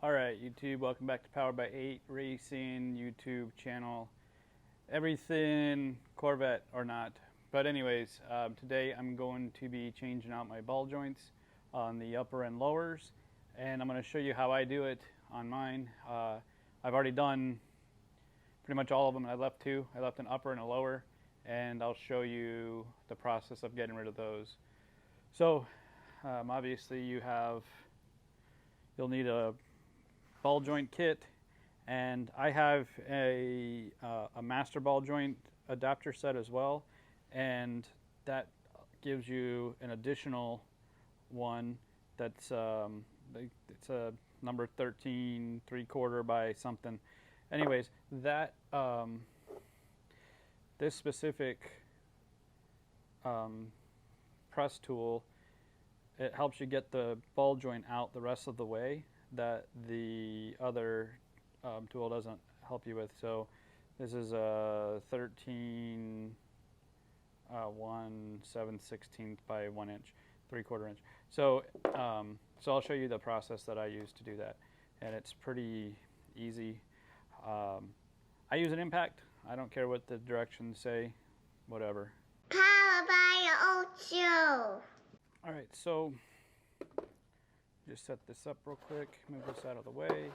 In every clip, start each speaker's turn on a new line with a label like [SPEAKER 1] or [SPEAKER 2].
[SPEAKER 1] Alright YouTube, welcome back to Powered by 8 Racing YouTube channel. Everything Corvette or not. But anyways, today I'm going to be changing out my ball joints on the upper and lowers. And I'm going to show you how I do it on mine. I've already done pretty much all of them. I left two. I left an upper and a lower. And I'll show you the process of getting rid of those. So obviously you'll need a ball joint kit, and I have a master ball joint adapter set as well, and that gives you an additional one that's it's a number 13 3/4 by something. Anyways, that this specific press tool, it helps you get the ball joint out the rest of the way that the other tool doesn't help you with. So this is a 13 1/7/16 by 1 inch, 3/4 inch. So so I'll show you the process that I use to do that, and it's pretty easy. I use an impact. I don't care what the directions say, whatever.
[SPEAKER 2] Powered by 8.
[SPEAKER 1] All right, so just set this up real quick, move this out of the way.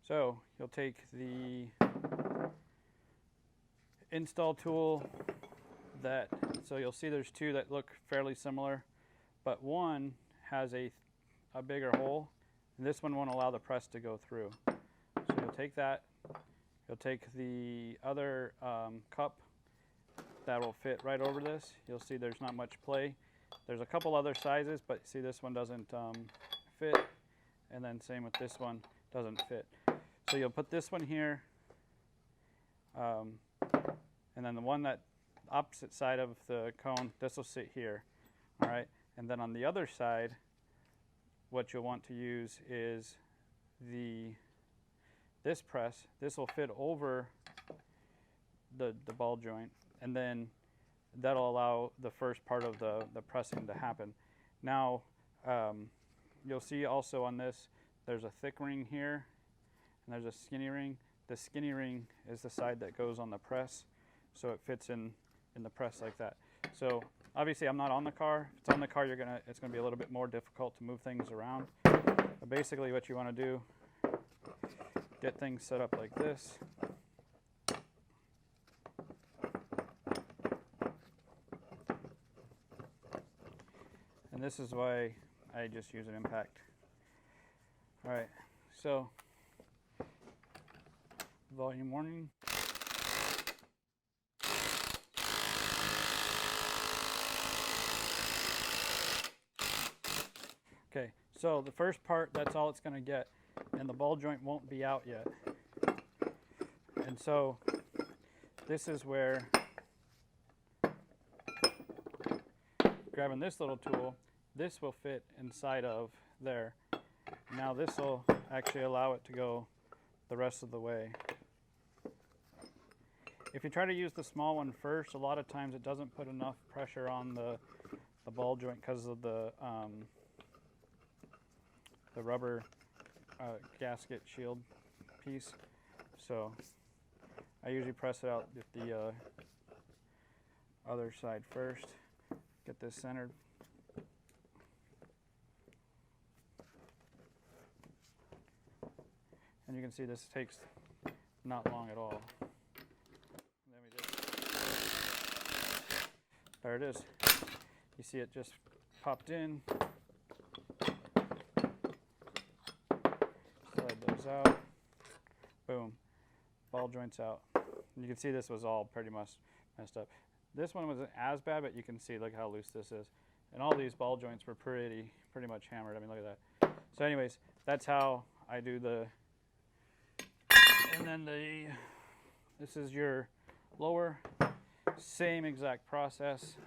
[SPEAKER 1] So you'll take the install tool so you'll see there's two that look fairly similar, but one has a bigger hole, and this one won't allow the press to go through. So you'll take that, you'll take the other cup that will fit right over this. You'll see there's not much play. There's a couple other sizes, but see this one doesn't fit, and then same with this one, doesn't fit. So you'll put this one here, and then the one that opposite side of the cone, this will sit here. All right, and then on the other side, what you'll want to use is this press. This will fit over the ball joint, and then that'll allow the first part of the pressing to happen. Now you'll see also on this there's a thick ring here and there's a skinny ring. The skinny ring is the side that goes on the press, so it fits in the press like that. So obviously I'm not on the car. If it's on the car, it's gonna be a little bit more difficult to move things around. But basically what you want to do, get things set up like this. And this is why I just use an impact. All right, so volume warning. Okay, so the first part, that's all it's going to get, and the ball joint won't be out yet. And so this is where, grabbing this little tool, this will fit inside of there. Now this will actually allow it to go the rest of the way. If you try to use the small one first, a lot of times it doesn't put enough pressure on the ball joint because of the rubber gasket shield piece. So I usually press it out with the other side first. Get this centered. And you can see this takes not long at all. There it is. You see it just popped in. Slide those out. Boom. Ball joints out. And you can see this was all pretty much messed up. This one wasn't as bad, but you can see, look how loose this is. And all these ball joints were pretty much hammered. I mean, look at that. So anyways, that's how I do the, and then this is your lower, same exact process.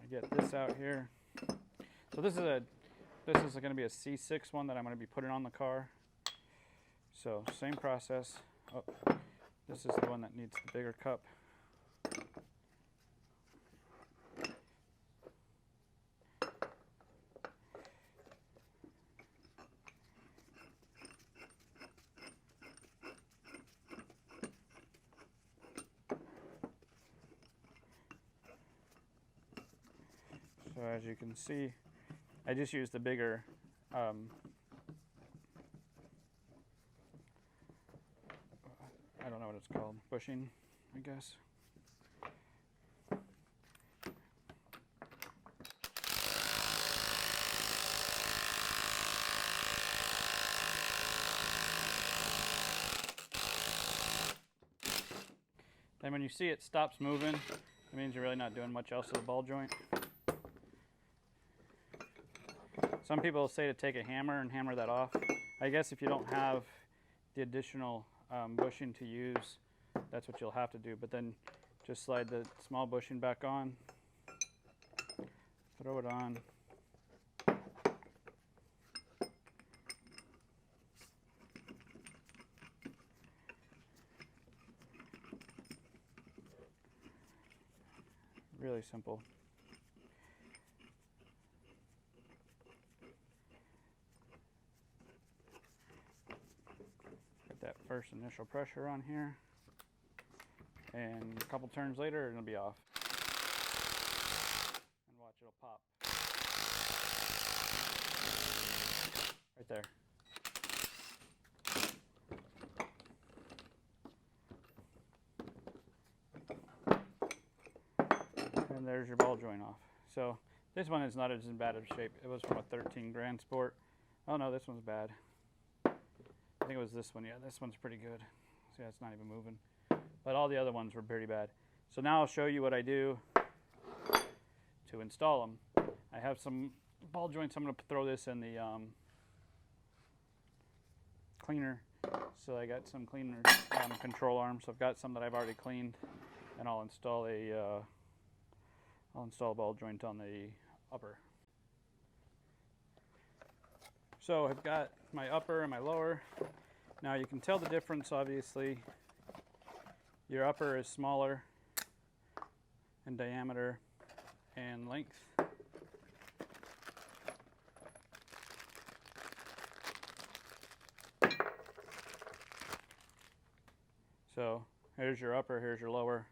[SPEAKER 1] I get this out here. So this is going to be a C6 one that I'm going to be putting on the car. So same process. Oh, this is the one that needs the bigger cup. as you can see, I just used the bigger I don't know what it's called, bushing, I guess. And when you see it stops moving, it means you're really not doing much else to the ball joint. Some people say to take a hammer and hammer that off. I guess if you don't have the additional bushing to use, that's what you'll have to do. But then just slide the small bushing back on, throw it on. Really simple. Get that first initial pressure on here, and a couple turns later it'll be off. And watch, it'll pop. Right there. And there's your ball joint off. So this one is not as in bad of shape. It was from a 13 Grand Sport. Oh no, this one's bad. I think it was this one. Yeah, this one's pretty good. See, it's not even moving. But all the other ones were pretty bad. So now I'll show you what I do to install them. I have some ball joints. I'm going to throw this in the cleaner. So I got some cleaner control arms. So I've got some that I've already cleaned, and I'll install a ball joint on the upper. So I've got my upper and my lower. Now you can tell the difference, obviously. Your upper is smaller in diameter and length. So here's your upper, here's your lower.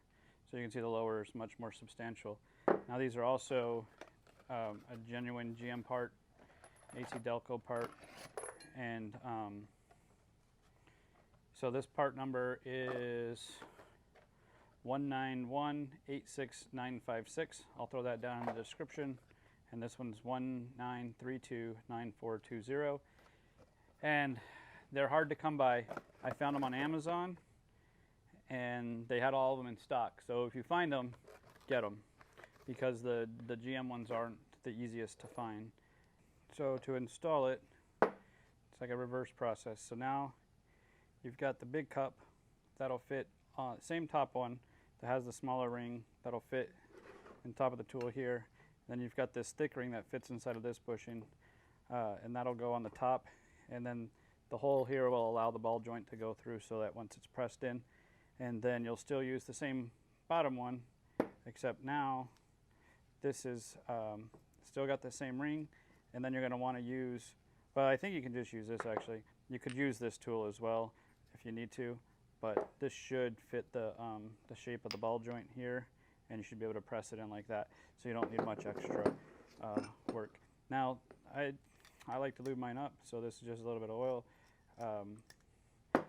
[SPEAKER 1] So you can see the lower is much more substantial. Now these are also a genuine GM part, AC Delco part, and so this part number is 191-86956. I'll throw that down in the description. And this one's 19329420. And they're hard to come by. I found them on Amazon, and they had all of them in stock. So if you find them, get them, because the GM ones aren't the easiest to find. So to install it, it's like a reverse process. So now you've got the big cup that'll fit on same top one that has the smaller ring that'll fit in top of the tool here. Then you've got this thick ring that fits inside of this bushing, and that'll go on the top. And then the hole here will allow the ball joint to go through, so that once it's pressed in, and then you'll still use the same bottom one, except now this is still got the same ring. And then you're going to want to use, well, I think you can just use this actually. You could use this tool as well if you need to, but this should fit the shape of the ball joint here, and you should be able to press it in like that, so you don't need much extra work. Now, I like to lube mine up, so this is just a little bit of oil.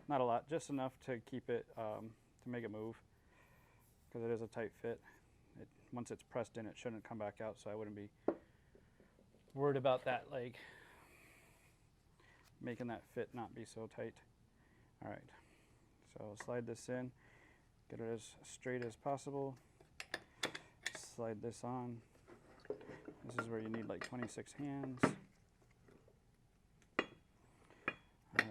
[SPEAKER 1] Not a lot, just enough to keep it, to make it move, because it is a tight fit. Once it's pressed in, it shouldn't come back out, so I wouldn't be worried about that, like making that fit not be so tight. All right, so I'll slide this in, get it as straight as possible. Slide this on. This is where you need like 26 hands. All right,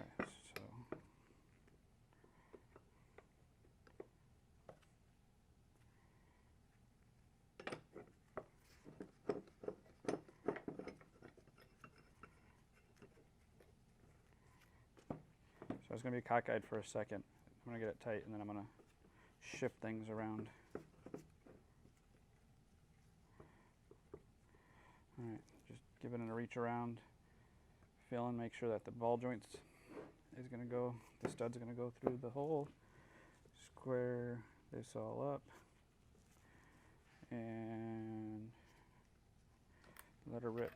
[SPEAKER 1] so it's going to be cockeyed for a second. I'm going to get it tight, and then I'm going to shift things around. All right, just give it a reach around, feel and make sure that the ball joint is going to go, the stud's going to go through the hole. Square this all up, and let her rip.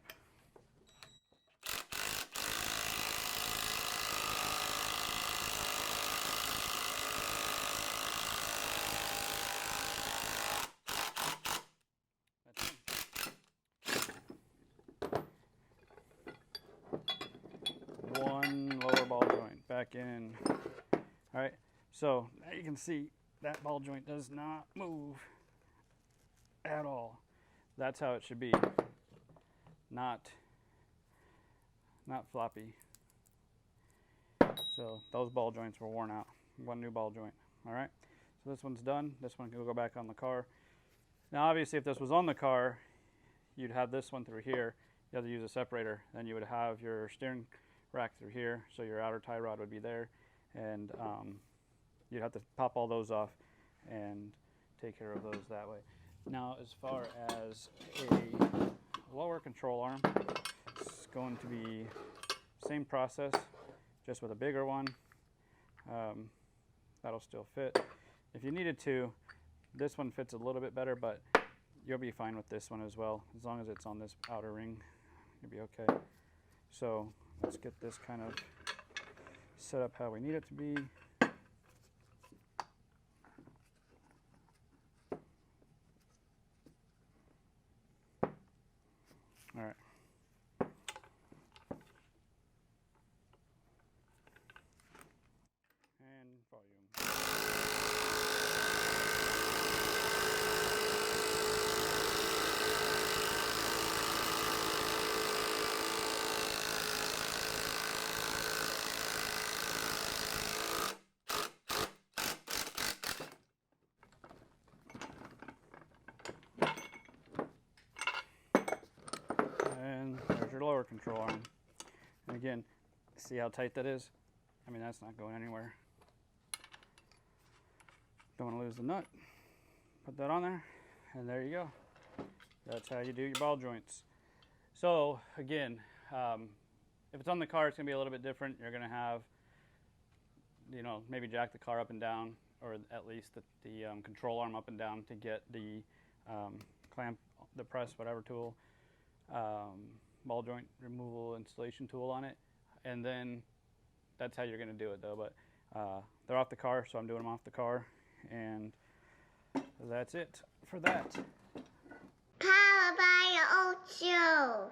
[SPEAKER 1] One lower ball joint back in. All right, so now you can see that ball joint does not move at all. That's how it should be, not floppy. So those ball joints were worn out. One new ball joint. All right, so this one's done. This one can go back on the car. Now obviously if this was on the car, you'd have this one through here. You have to use a separator. Then you would have your steering rack through here, so your outer tie rod would be there, and you'd have to pop all those off and take care of those that way. Now as far as a lower control arm, it's going to be same process, just with a bigger one. That'll still fit. If you needed to, this one fits a little bit better, but you'll be fine with this one as well. As long as it's on this outer ring, you'll be okay. So let's get this kind of set up how we need it to be. All right. And volume. And there's your lower control arm. And again, see how tight that is? I mean, that's not going anywhere. Don't want to lose the nut. Put that on there, and there you go. That's how you do your ball joints. So again, if it's on the car, it's going to be a little bit different. You're going to have, you know, maybe jack the car up and down, or at least the control arm up and down to get the clamp, the press, whatever tool, ball joint removal installation tool on it, and then that's how you're going to do it though. But they're off the car, so I'm doing them off the car, and that's it for that.
[SPEAKER 2] Powered by your old shoe.